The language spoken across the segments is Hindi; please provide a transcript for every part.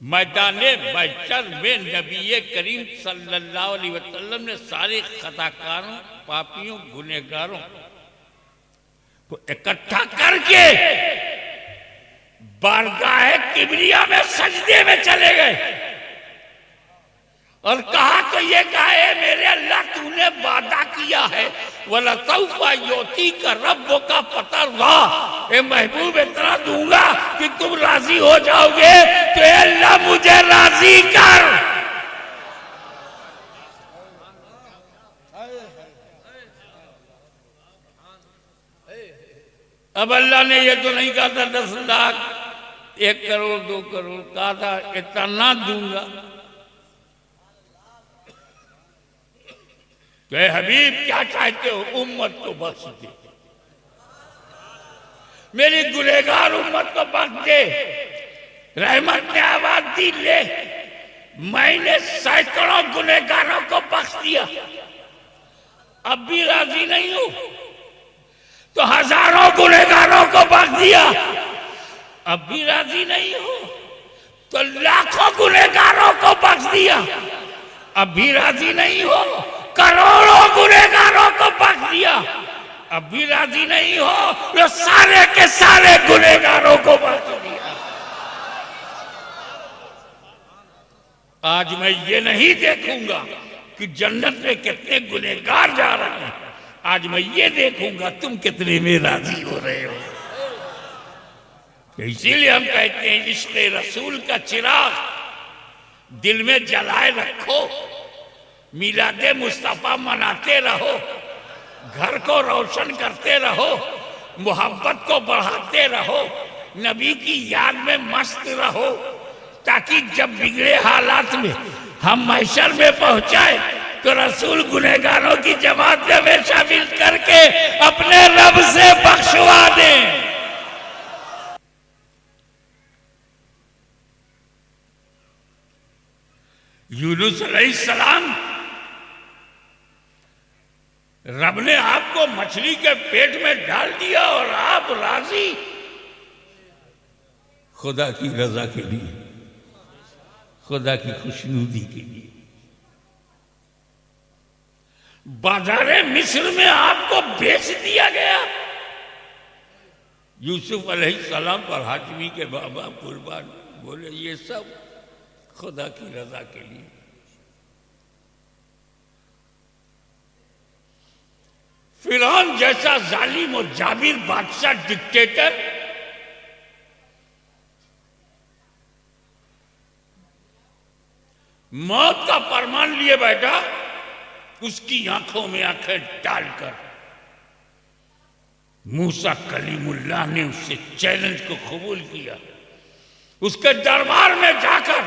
मैदाने महशर में नबी करीम सल्लल्लाहु अलैहि वसल्लम ने सारे खताकारों, पापियों, गुनहगारों को इकट्ठा करके बारगाह किबरिया में सजदे में चले गए और कहा तो ये कहा, मेरे अल्लाह तूने वादा किया है वला तौफा योती का रब का पता रहा, महबूब इतना दूंगा कि तुम राजी हो जाओगे, तो अल्लाह मुझे राजी कर। अब अल्लाह ने ये तो नहीं कहा था 10 लाख, 1 करोड़, 2 करोड़, कहा था इतना दूंगा। तो हबीब क्या चाहते हो, उम्मत को बख्श दे, मेरी गुनहगार उम्मत को बख्श दे। रहमत ने आवाज दी, ले मैंने सैकड़ों गुनहगारों को बख्श दिया, अब भी राजी नहीं हो, तो हजारों गुनहगारों को बख्श दिया, अब भी राजी नहीं हो, तो लाखों गुनहगारों को बख्श दिया, अब भी राजी नहीं हो, करोड़ों गुनहगारों को बख्श दिया, अब भी राजी नहीं हो, तो सारे के सारे गुनहगारों को बख्श दिया। आज मैं ये नहीं देखूंगा कि जन्नत में कितने गुनहगार जा रहे हैं, आज मैं ये देखूंगा तुम कितने में राजी हो रहे हो। इसीलिए हम कहते हैं इश्क़ रसूल का चिराग दिल में जलाए रखो, मिलादे मुस्तफा मनाते रहो, घर को रोशन करते रहो, मोहब्बत को बढ़ाते रहो, नबी की याद में मस्त रहो, ताकि जब बिगड़े हालात में हम महशर में पहुंचाए तो रसूल गुनहगारों की जमात में शामिल करके अपने रब से बख्शवा दें। यूनुस अलैहिस्सलाम, रब ने आपको मछली के पेट में डाल दिया और आप राजी, खुदा की रजा के लिए, खुदा की खुशनुदी के लिए। बाजारे मिस्र में आपको बेच दिया गया। यूसुफ अलैहिस्सलाम पर हाशमी के बाबा कुर्बान बोले, ये सब खुदा की रजा के लिए। फिरौन जैसा जालिम और जाबिर बादशाह, डिक्टेटर, मौत का फरमान लिए बैठा, उसकी आंखों में आंखें डालकर मूसा कलीमुल्लाह ने उससे चैलेंज को कबूल किया। उसके दरबार में जाकर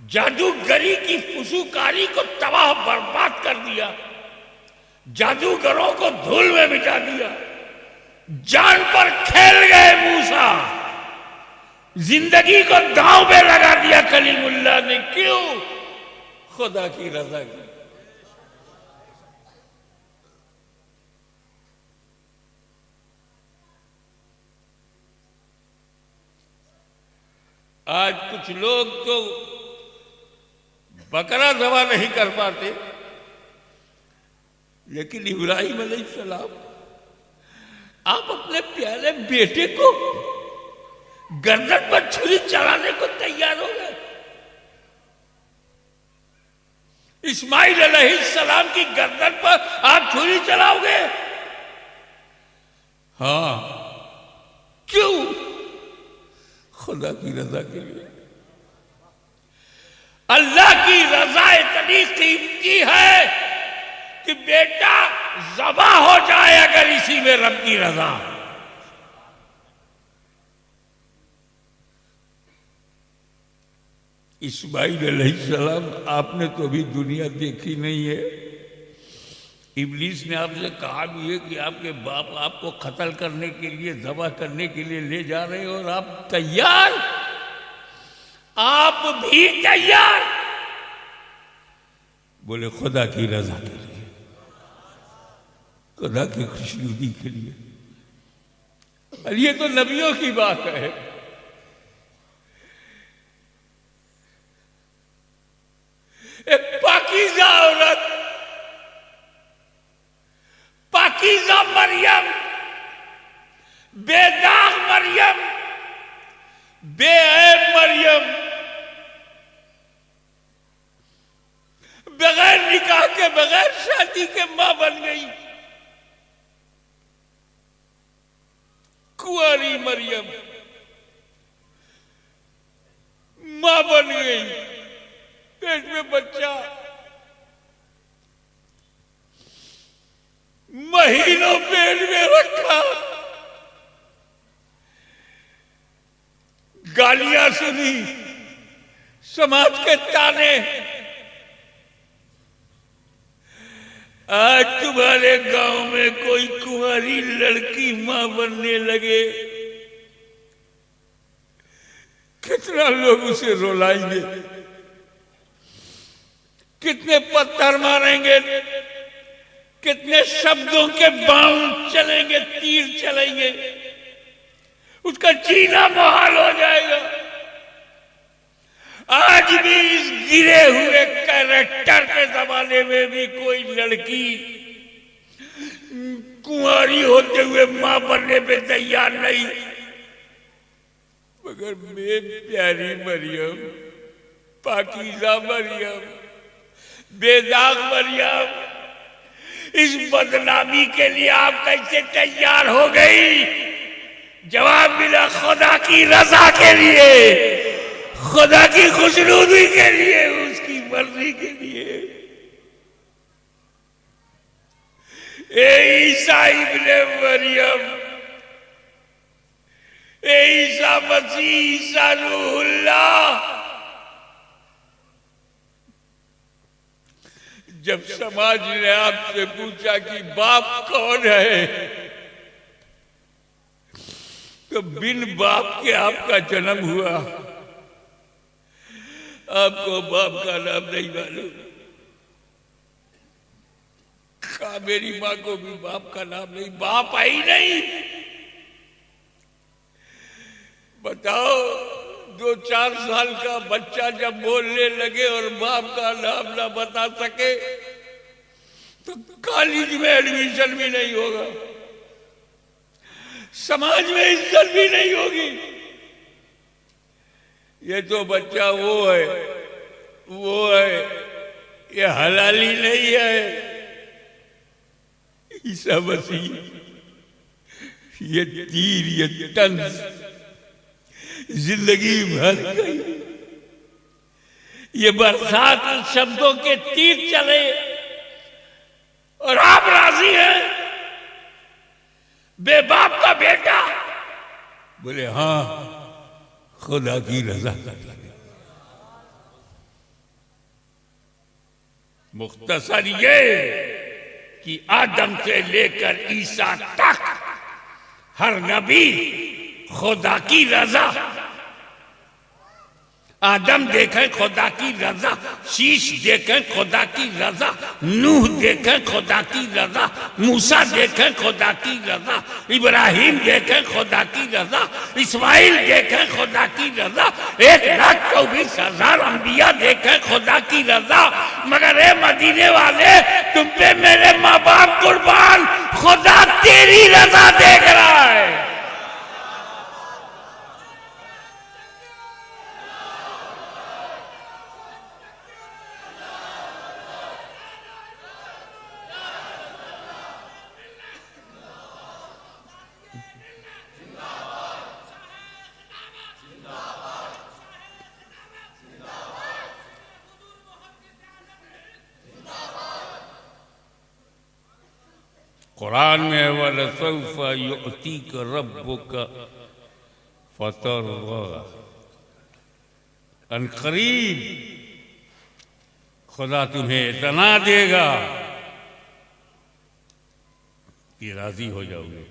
जादूगरी की फुसूकारी को तबाह बर्बाद कर दिया, जादूगरों को धूल में मिटा दिया, जान पर खेल गए मूसा, जिंदगी को दांव पे लगा दिया कलीमुल्लाह ने। क्यों? खुदा की रजा की। आज कुछ लोग तो बकरा ज़बह नहीं कर पाते, लेकिन इब्राहिम अलैहिस्सलाम, आप अपने प्यारे बेटे को गर्दन पर छुरी चलाने को तैयार हो गए। इस्माइल अलैहिस्सलाम की गर्दन पर आप छुरी चलाओगे? हाँ, क्यों? खुदा की रजा के लिए। अल्लाह की रजा इतनी कीमती है कि बेटा ज़बा हो जाए अगर इसी में रब की रजा। इस्माइल अलैहिस्सलाम, आपने तो अभी दुनिया देखी नहीं है। इब्लीस ने आपसे कहा भी है कि आपके बाप आपको कत्ल करने के लिए, ज़बह करने के लिए ले जा रहे हैं और आप तैयार, आप भी तैयार। बोले खुदा की रजा के लिए, खुदा की खुशनुदी के लिए। और ये तो नबियों की बात है। मरियम बगैर निकाह के, बगैर शादी के मां बन गई। कुंवारी मरियम मां बन गई, पेट में बच्चा, महीनों पेट में रखा, गालियां सुनी, समाज के ताने। आज तुम्हारे गांव में कोई कुंवारी लड़की मां बनने लगे, कितना लोग उसे रुलाएंगे, कितने पत्थर मारेंगे, कितने शब्दों के बाण चलेंगे, तीर चलेंगे, उसका जीना मुहाल हो जाएगा। आज भी इस गिरे हुए कैरेक्टर के जमाने में भी कोई लड़की कुंवारी होते हुए मां बनने पे तैयार नहीं। मगर मेरी प्यारी मरियम, पाकीज़ा मरियम, बेदाग मरियम, इस बदनामी के लिए आप कैसे तैयार हो गई? जवाब मिला खुदा की रजा के लिए, खुदा की खुशनुदी के लिए, उसकी मर्जी के लिए। ए ईसा इब्ने मरियम, ए ईसा मसीह, ईसा रूहुल्लाह, जब समाज ने आपसे पूछा कि बाप कौन है, तो बिन बाप के आपका जन्म हुआ। आपको बाप का नाम नहीं मालूम। कहा मेरी मां को भी बाप का नाम नहीं, बाप आई नहीं। बताओ, 2-4 साल का बच्चा जब बोलने लगे और बाप का नाम ना बता सके तो कॉलेज में एडमिशन भी नहीं होगा, समाज में इज्जत भी नहीं होगी। ये तो बच्चा वो है, ये हलाली नहीं है। ईसा मसीह ये तीर, ये तंज जिंदगी भर गई। ये बरसात शब्दों के तीर चले और आप राजी हैं? बेबाप का बेटा बोले हाँ, खुदा की रजा कर लगे। मुख्तसर ये कि आदम से लेकर ईसा तक हर नबी खुदा की रजा। आदम देखे खुदा की रजा, शीश देखे खुदा की रजा, नूह देखे खुदा की रजा, मूसा देखे खुदा की रजा, इब्राहिम देखे खुदा की रजा, इस्माइल देखे खुदा की रजा, 1,24,000 अंबिया देखे खुदा की रजा। मगर ए मदीने वाले, तुम पे मेरे माँ बाप कुर्बान, खुदा तेरी रजा देख रहा है। कुरान में वलसौफा युअतीक रब्बुका फतरदा, अनकरीब खुदा तुम्हें इतना देगा कि राजी हो जाओगे।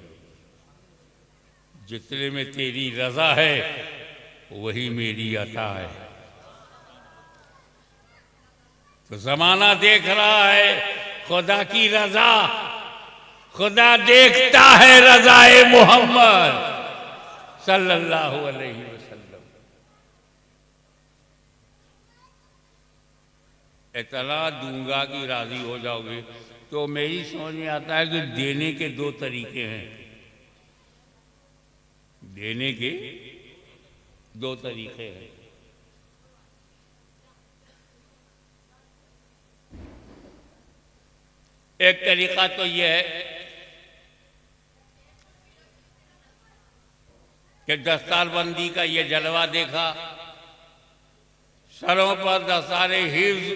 जितने में तेरी रजा है वही मेरी अता है। तो जमाना देख रहा है खुदा की रजा, खुदा देखता है रज़ाए मोहम्मद सल्लल्लाहु अलैहि वसल्लम। इतना दूंगा कि राजी हो जाओगे। तो मेरी समझ में आता है कि देने के 2 तरीके हैं। देने के 2 तरीके हैं। एक तरीका तो यह है कि दस्तारबंदी का ये जलवा देखा, सरों पर दस्तारे हिफ्ज,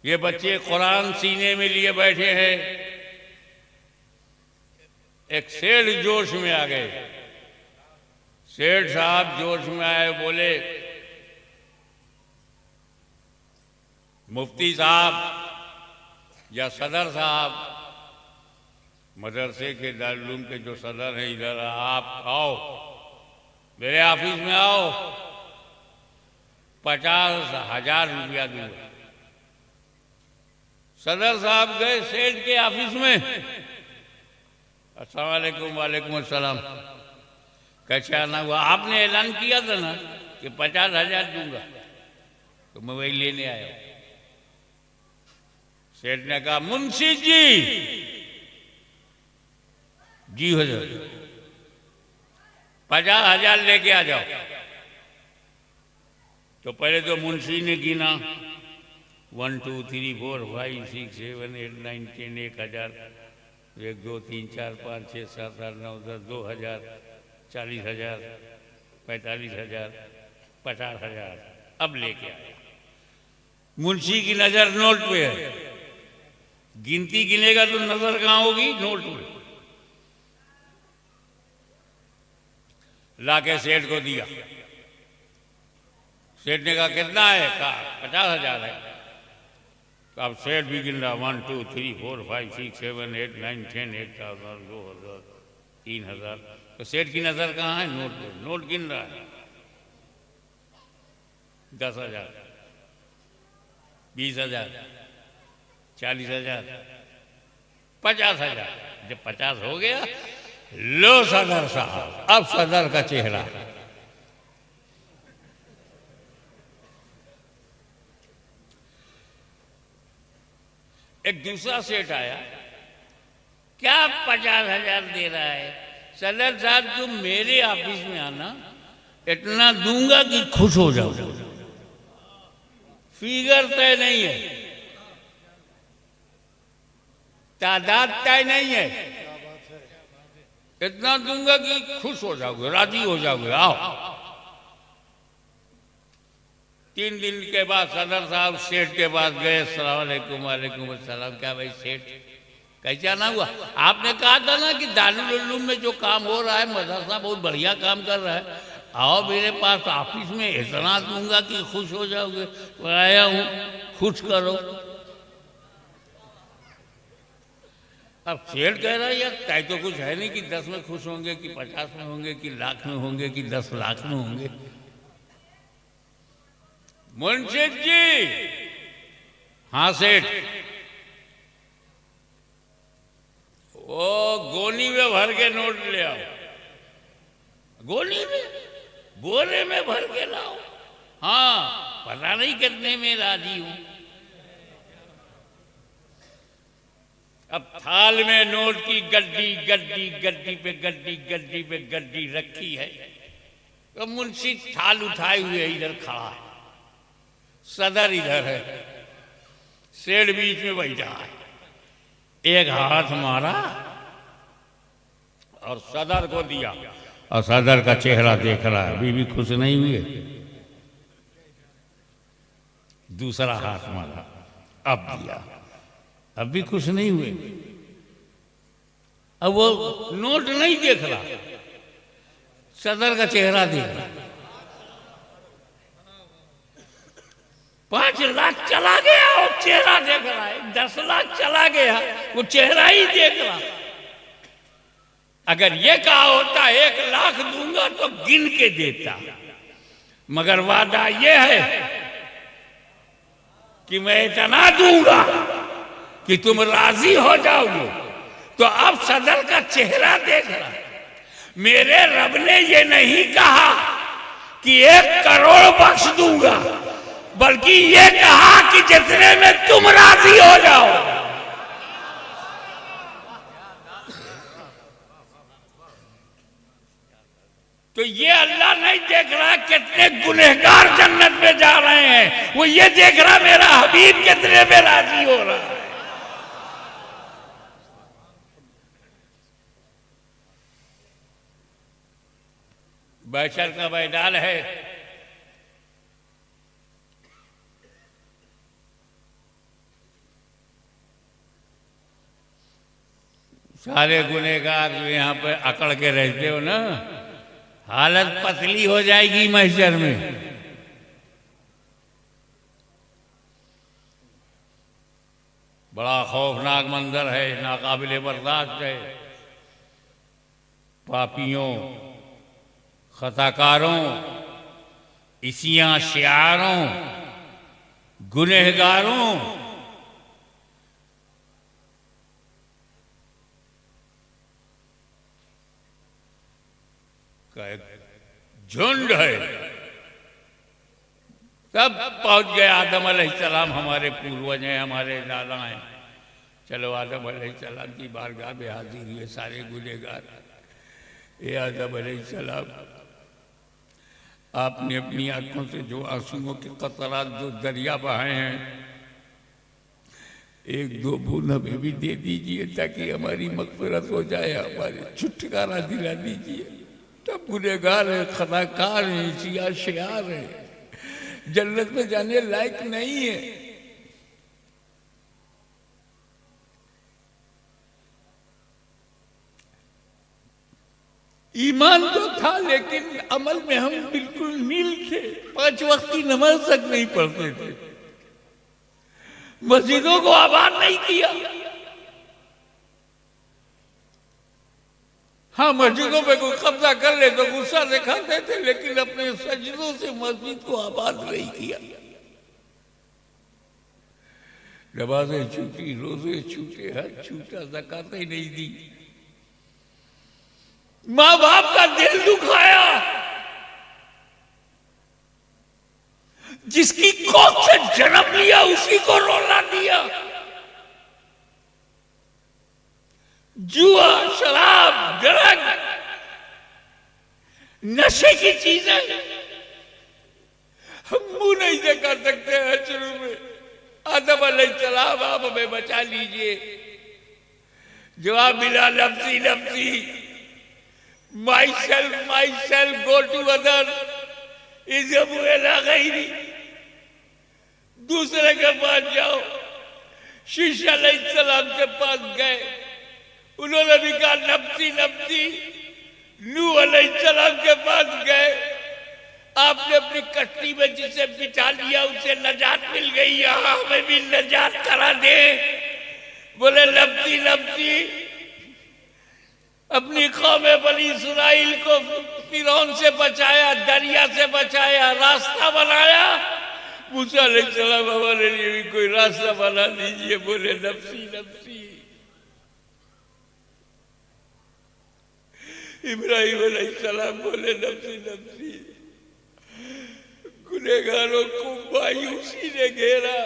ये बच्चे कुरान सीने में लिए बैठे हैं। एक सेठ जोश में आ गए। सेठ साहब जोश में आए, बोले मुफ्ती साहब या सदर साहब, मदरसे के दारुल के जो सदर हैं, इधर आप आओ, मेरे ऑफिस में आओ, 50,000 रुपया दूंगा। सदर साहब गए सेठ के ऑफिस में। अस्सलाम वालेकुम। वालेकुम अस्सलाम। कैसा ना हुआ? आपने ऐलान किया था ना कि 50,000 दूंगा, तो मैं वही लेने आया। सेठ ने कहा मुंशी जी हुजूर 50,000 लेके आ जाओ। तो पहले तो मुंशी ने गिना 1 2 3 4 5 6 7 8 9 10, 1,000, 1 2 3 4 5 6 7 8 9 10, 2,000, 40,000, 45,000, 50,000। अब लेके आया। मुंशी की नजर नोट पे है, गिनती गिनेगा तो नजर कहाँ होगी? नोट पे। लाके सेठ को दिया। सेठ ने कहा कितना है? कहा 50,000 है। तो अब सेठ भी गिन रहा 1 2 3 4 5 6 7 8 9 10, 1,000, 2,000, 3,000। तो सेठ की नजर कहाँ है? नोट पे। नोट गिन रहा है। 10,000, 20,000, 40,000, 50,000। जब 50 हो गया, लो सदर साहब, अब सदर का चेहरा। एक दूसरा सेठ आया, क्या 50,000 दे रहा है? सदर साहब तुम मेरे ऑफिस में आना, इतना दूंगा कि खुश हो जाओ। फिगर तय नहीं है, तादाद तय नहीं है, इतना दूंगा कि खुश हो जाओगे, राजी हो जाओगे, आओ। 3 दिन के बाद सदर साहब सेठ के पास गए। अस्सलाम वालेकुम। वालेकुम अस्सलाम। क्या भाई सेठ, कैसा ना हुआ? आपने कहा था ना कि दारुल उलूम में जो काम हो रहा है, मदरसा बहुत बढ़िया काम कर रहा है, आओ मेरे पास ऑफिस में, इतना दूंगा कि खुश हो जाओगे। तो आया हूँ, खुश करो। अब सेठ कह रहा है यार तय तो कुछ है नहीं कि 10 में खुश होंगे, कि 50 में होंगे, कि लाख में होंगे, कि 10 लाख में होंगे। मुंशी जी। हाँ सेठ। वो गोनी में भर के नोट ले आओ। गोनी में? बोरे में भर के लाओ। हाँ, पता नहीं कितने में राजी हूं। अब थाल में नोट की गड्डी गड्डी गड्डी पे गड्डी गड्डी पे गड्डी रखी है। तो मुंशी थाल उठाए हुए इधर खड़ा है, सदर इधर है, सेठ बीच में बैठा है। एक हाथ मारा और सदर को दिया, और सदर का चेहरा देख रहा है, अभी भी खुश नहीं हुए। दूसरा हाथ मारा, अब दिया, अब भी खुश नहीं हुए। अब वो नोट नहीं देख रहा, सदर का चेहरा देख रहा। 5 लाख चला गया और चेहरा देख रहा है, 10 लाख चला गया वो चेहरा ही देख रहा। अगर ये कहा होता 1 लाख दूंगा तो गिन के देता, मगर वादा ये है कि मैं इतना दूंगा कि तुम राजी हो जाओगे। तो अब सदर का चेहरा देख रहा। मेरे रब ने ये नहीं कहा कि 1 करोड़ बख्श दूंगा, बल्कि ये कहा कि जितने में तुम राजी हो जाओ। तो ये अल्लाह नहीं देख रहा कितने गुनहगार जन्नत में जा रहे हैं, वो ये देख रहा मेरा हबीब कितने में राजी हो रहा है। बैशर का मैदान है, सारे गुनहगार जो यहाँ पे अकड़ के रहते हो ना, हालत पतली हो जाएगी महशर में। बड़ा खौफनाक मंजर है, नाकाबिले बर्दाश्त है। पापियों, खताकारों, इसियां शियारों, गुनहगारों का एक झुंड है। सब पहुंच गए। आदम अलैहिस्सलाम हमारे पूर्वज हैं, हमारे दादा हैं। चलो आदम अलैहिस्सलाम की बारगाह में हाजिर हुए सारे गुनहगार। ये आदम अलैहिस्सलाम, आपने अपनी आंखों से जो आंसुओं के कतरात जो दरिया बहाए हैं, एक दो बूंद हमें भी दे दीजिए ताकि हमारी मग़फ़िरत हो जाए, हमारे छुटकारा दिला दीजिए। तब गुनहगार है, खताकार है, सियार शियार है, जन्नत में जाने लायक नहीं है। ईमान तो था लेकिन अमल में हम बिल्कुल नील थे। 5 वक्त की नमाज तक नहीं पढ़ते थे, मस्जिदों को आबाद नहीं किया। हाँ, मस्जिदों पे कोई कब्जा कर ले तो गुस्सा दिखाते थे, लेकिन अपने सजदों से मस्जिद को आबाद नहीं किया। नमाजें छूटी, रोजे छूटे, हज छूटा, ज़कातें नहीं दी, माँ बाप का दिल दुखाया, जिसकी कोख से जन्म लिया उसी को रोला दिया। जुआ, शराब, ड्रग, नशे की चीजें हम मुंह नहीं से कर सकते हैं। शुरू में आदम अलैहिस्सलाम, आप हमें बचा लीजिए। जवाब मिला नफ्सी नफ्सी, myself, go to other, गैरी, दूसरे के पास जाओ। शीश अलैहिस्सलाम के पास गए, उन्होंने भी कहा नफ्सी नफ्सी। नूह अलैहिस्सलाम के पास गए, आपने अपनी कश्ती में जिसे बिठा लिया उसे नजात मिल गई, यहाँ हमें भी नजात करा दे। बोले नफ्सी नफ्सी। अपनी कौम बनी इस्राइल को फिरौन से बचाया, दरिया से बचाया, रास्ता बनाया। मूसा अलैहिस्सलाम, हमारे लिए भी कोई रास्ता बना दीजिए। बोले नफ्सी नफ्सी। इब्राहिम अलैहिस्सलाम बोले नफ्सी नफ्सी। गुनहगारों को मायूसी ने घेरा।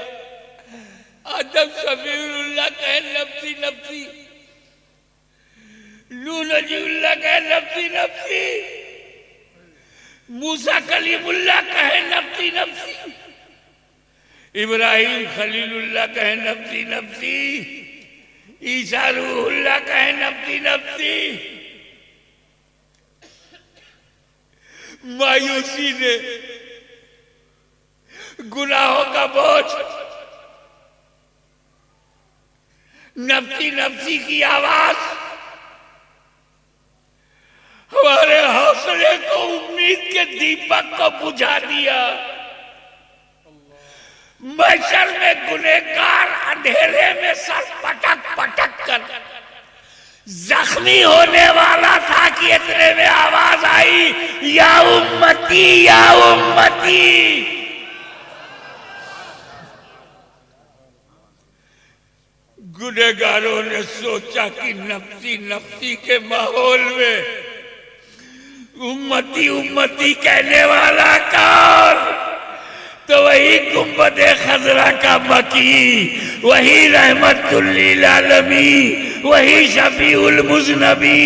आदम सफीउल्लाह कहे नफ्सी नफ्सी, नूह नजीउल्लाह कहे नफ्सी नफ्सी, मूसा कलीमुल्लाह कहे नफ्सी नफ्सी, इब्राहिम खलीलुल्लाह कहे नफ्सी नफ्सी, ईसा रूहुल्लाह कहे नफ्सी नफ्सी। मायूसी ने गुनाहों का बोझ, नफ्सी नफ्सी की आवाज हमारे हौसले को, उम्मीद के दीपक को बुझा दिया। महशर में गुनहगार अंधेरे में सर पटक पटक कर जख्मी होने वाला था कि इतने में आवाज आई, या उम्मती या उम्मती। गुनहगारों ने सोचा कि नफ्सी नफ्सी के माहौल में उम्मती उम्मती कहने वाला कौन? तो वही गुंबद खजरा का मकी, वही रहमतुल लिल आलमीन, वही शफीउल मुज़नबी,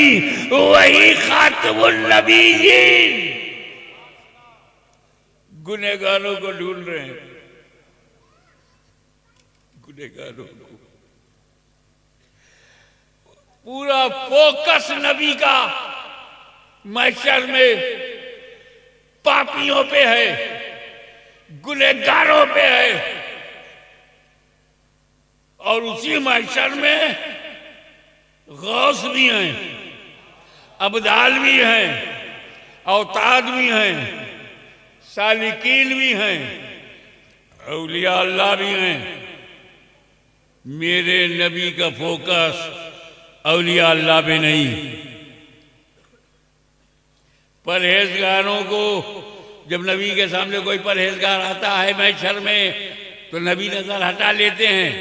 वही खातिमुन नबीयीन। गुनहगारों को ढूंढ रहे हैं, गुनहगारों को। पूरा फोकस नबी का महशर में पापियों पे है, गुनहगारों पे है। और उसी महशर में गौस भी हैं, अब्दाल भी हैं, औताद भी हैं, सालिकीन भी हैं, औलिया अल्लाह भी हैं। मेरे नबी का फोकस औलिया अल्लाह पे नहीं। परहेजगारों को, जब नबी के सामने कोई परहेजगार आता है महशर में, तो नबी नजर हटा लेते हैं।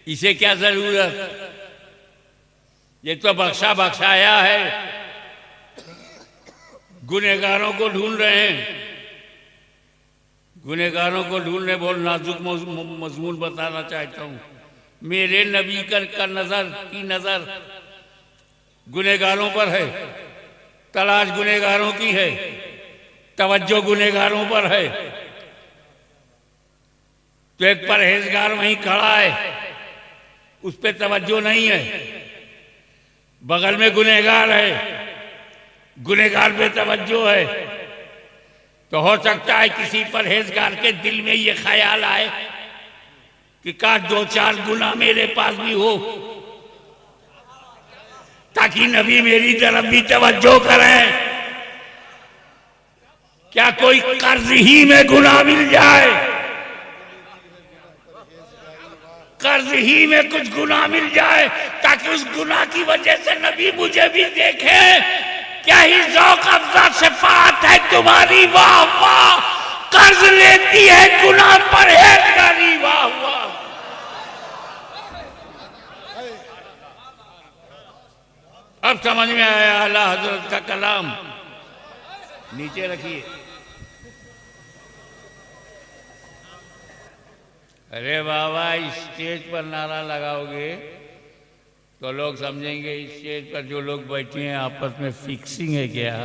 इसे क्या जरूरत, ये तो बख्शा बख्शाया है। गुनहगारों को ढूंढ रहे हैं, गुनहगारों को ढूंढने बहुत नाजुक मजमून बताना चाहता हूं। मेरे नबी का नजर की नजर गुनहगारों पर है, तलाश गुनहगारों की है, तवज्जो गुनहगारों पर है। तो एक परहेजगार वहीं खड़ा है, उस पर तवज्जो नहीं है। बगल में गुनहगार है, गुनहगार पे तवज्जो है। तो हो सकता है किसी परहेजगार के दिल में ये ख्याल आए कि काश 2-4 गुना मेरे पास भी हो, ताकि नबी मेरी तरफ भी तवज्जो करें। क्या कोई कर्ज ही में गुनाह मिल जाए, कर्ज ही में कुछ गुनाह मिल जाए, ताकि उस गुनाह की वजह से नबी मुझे भी देखे। क्या ही ज़ौक़ अफ़ज़ा सिफ़ात है तुम्हारी, वाह वाह। कर्ज लेती है गुनाह परहेजगारी, वाह वाह। अब समझ में आया आला हजरत का कलाम। नीचे रखिए। अरे बाबा, स्टेज पर नारा लगाओगे तो लोग समझेंगे स्टेज पर जो लोग बैठे हैं आपस में फिक्सिंग है क्या।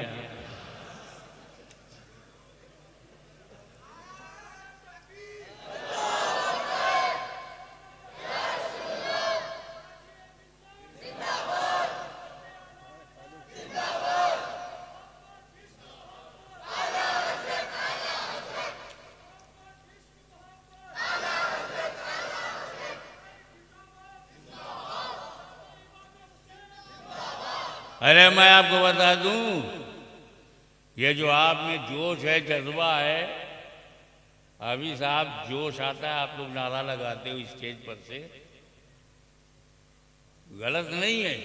अरे मैं आपको बता दूं, ये जो आप में जोश है, जज्बा है, अभी साहब जोश आता है, आप लोग नारा लगाते हो स्टेज पर से, गलत नहीं है।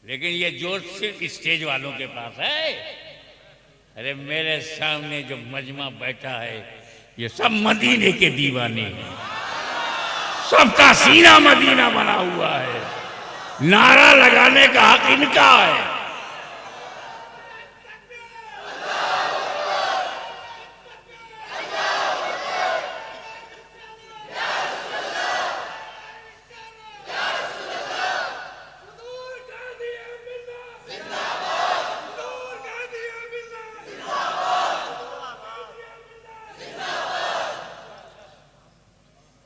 लेकिन ये जोश सिर्फ स्टेज वालों के पास है। अरे मेरे सामने जो मजमा बैठा है, ये सब मदीने के दीवाने हैं, सबका सीना मदीना बना हुआ है। नारा लगाने का हक इनका है।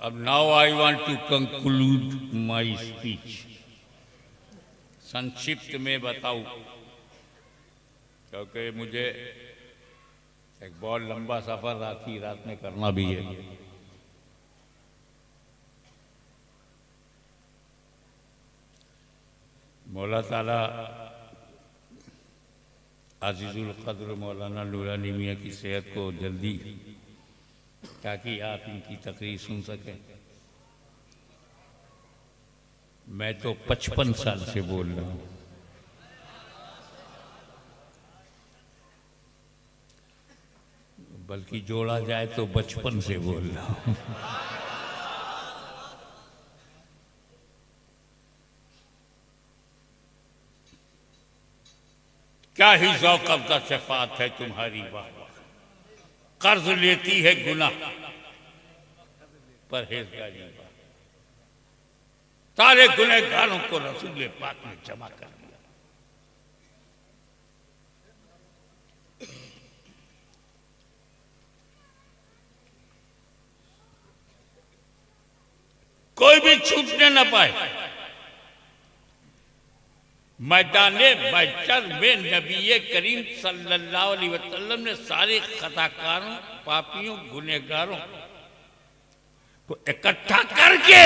अब now I want to conclude my speech. संक्षिप्त में बताऊं, क्योंकि मुझे एक बहुत लंबा सफर रात में करना भी है। मौला ताला अजीजुल कद्र मौलाना नूरानी मियां की सेहत को जल्दी, ताकि आप इनकी तकरीर सुन सकें। मैं तो 55 साल से बोल रहा हूं। बल्कि जोड़ा जाए तो बचपन से बोल रहा हूं। क्या ही ज़ौक़ अफ़ज़ा शफ़ाअत है तुम्हारी, वाह। कर्ज लेती है गुनाह परहेज़गारी, सारे गुनहगारों को रसूल पाक ने जमा कर दिया। कोई भी छूटने न पाए। मैदाने महशर में नबी करीम सल्लल्लाहु अलैहि वसल्लम ने सारे खताकारों, पापियों, गुनहगारों को इकट्ठा करके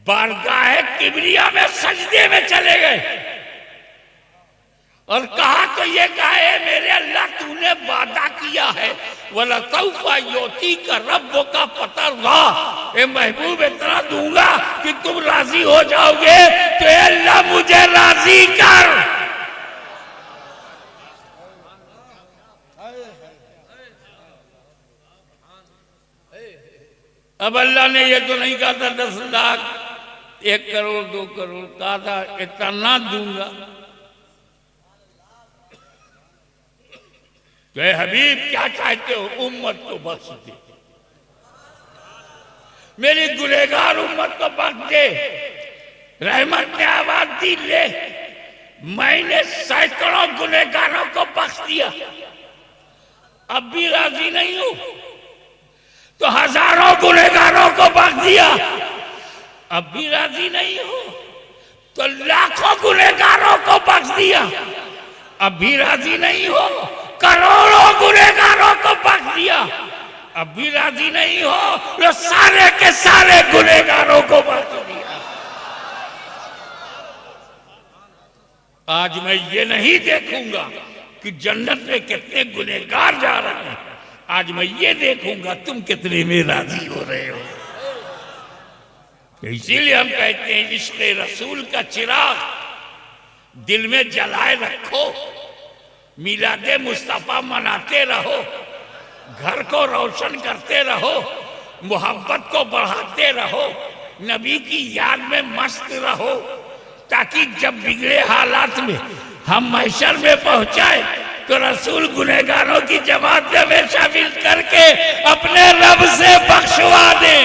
बारगाह किबरिया में सजदे में चले गए और कहा तो ये कहा है मेरे अल्लाह तूने वादा किया है वला तौफा योती का रब्बो का पता वाह ए महबूब इतना दूंगा कि तुम राजी हो जाओगे तो अल्लाह मुझे राजी कर। अब अल्लाह ने ये तो नहीं कहा था 10 लाख 1 करोड़ 2 करोड़, कहा था इतना दूंगा। तो हबीब क्या चाहते हो? उम्मत को बख्श दे, मेरी गुनहगार उम्मत को बख्श दे। रहमत ने आवाज दी ले, मैंने सैकड़ों गुनहगारों को बख्श दिया, अब भी राजी नहीं हूं तो हजारों गुनहगारों को बख्श दिया, अब भी राजी नहीं हो तो लाखों गुनहगारों को बख्श दिया, अब भी राजी नहीं हो करोड़ों गुनहगारों को बख्श दिया, अब भी राजी नहीं हो तो सारे के सारे गुनहगारों को बख्श दिया। आज मैं ये नहीं देखूंगा कि जन्नत में कितने गुनहगार जा रहे हैं, आज मैं ये देखूंगा तुम कितने में राजी हो रहे हो। इसीलिए हम कहते हैं इश्क़ रसूल का चिराग दिल में जलाए रखो, मिलादे मुस्तफा मनाते रहो, घर को रोशन करते रहो, मोहब्बत को बढ़ाते रहो, नबी की याद में मस्त रहो, ताकि जब बिगड़े हालात में हम महशर में पहुंचाए तो रसूल गुनहगारों की जमात में शामिल करके अपने रब से बख्शवा दें।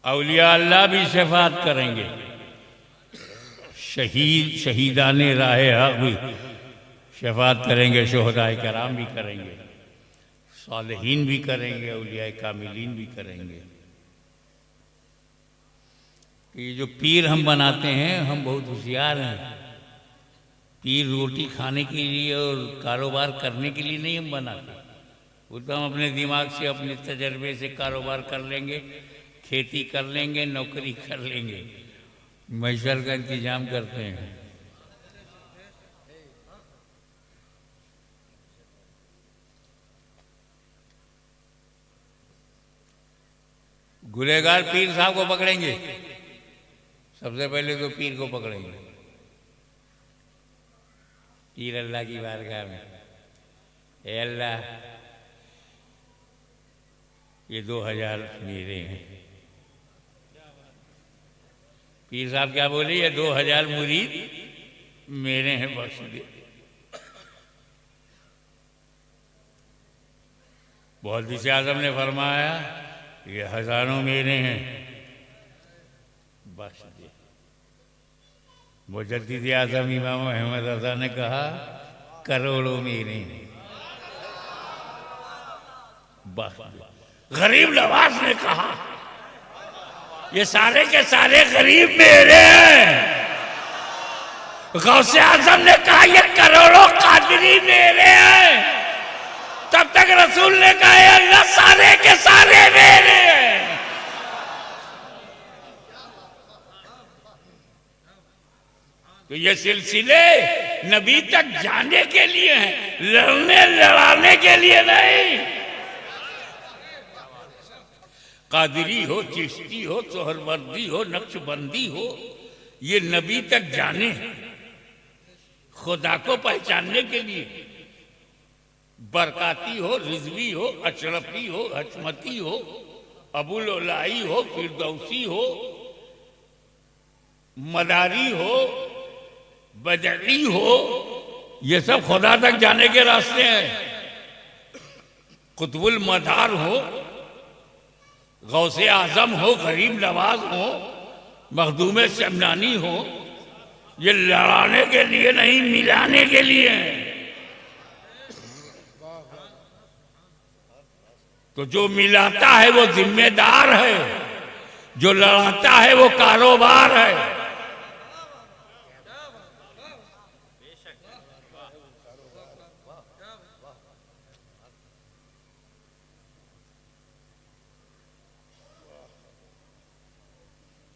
औलिया अल्लाह भी शफात करेंगे, शहीदाने राहे हक भी शफात करेंगे, शुहदाए कराम भी करेंगे, सालिहीन भी करेंगे, औलिया कामिलीन भी करेंगे। ये जो पीर हम बनाते हैं हम बहुत होशियार हैं। पीर रोटी खाने के लिए और कारोबार करने के लिए नहीं हम बनाते, वो तो हम अपने दिमाग से अपने तजर्बे से कारोबार कर लेंगे, खेती कर लेंगे, नौकरी कर लेंगे, महशर का इंतजाम करते हैं। गुनहगार पीर साहब को पकड़ेंगे, सबसे पहले तो पीर को पकड़ेंगे। पीर अल्लाह की बारगाह में, ए अल्लाह ये 2000 मेरे हैं। पीर साहब क्या बोले? ये 2000 मुरीद मेरे हैं, बख्श दे। मुहद्दिस आज़म ने फरमाया ये हजारों मेरे हैं, बख्श दे। मुजद्दिद आज़म इमाम अहमद रज़ा ने कहा करोड़ों मेरे हैं, बख्श दे। गरीब नवाज ने कहा ये सारे के सारे गरीब मेरे हैं। गौसे आजम ने कहा ये करोड़ों कादरी मेरे हैं। तब तक रसूल ने कहा अल्लाह सारे के सारे मेरे हैं। तो ये सिलसिले नबी तक जाने के लिए हैं, लड़ने लड़ाने के लिए नहीं। कादरी हो, चिश्ती हो, सोहरवर्दी हो, नक्शबंदी हो, ये नबी तक जाने, खुदा को पहचानने के लिए। बरकाती हो, रिजवी हो, अशरफी हो, हचमती हो, अबुल ओलाई हो, फिरदौसी हो, मदारी हो, बदली हो, ये सब खुदा तक जाने के रास्ते हैं। कुतुबुल मदार हो, गौसे आजम हो, गरीब नवाज हो, मखदूम शमनानी हो, ये लड़ाने के लिए नहीं, मिलाने के लिए है। तो जो मिलाता है वो जिम्मेदार है, जो लड़ाता है वो कारोबार है।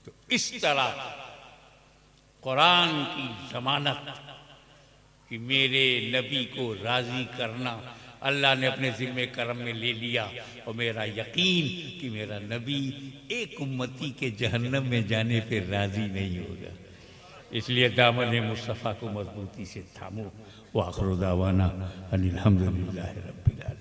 तो इस तरह कुरान की जमानत कि मेरे नबी को राजी करना अल्लाह ने अपने जिम्मे करम में ले लिया, और मेरा यकीन कि मेरा नबी एक उम्मती के जहन्नम में जाने पे राजी नहीं होगा। इसलिए दामन मुस्तफ़ा को मजबूती से थामो। व आखिर दावाना अनिल हम्दुलिल्लाहि रब्बिल आलमीन।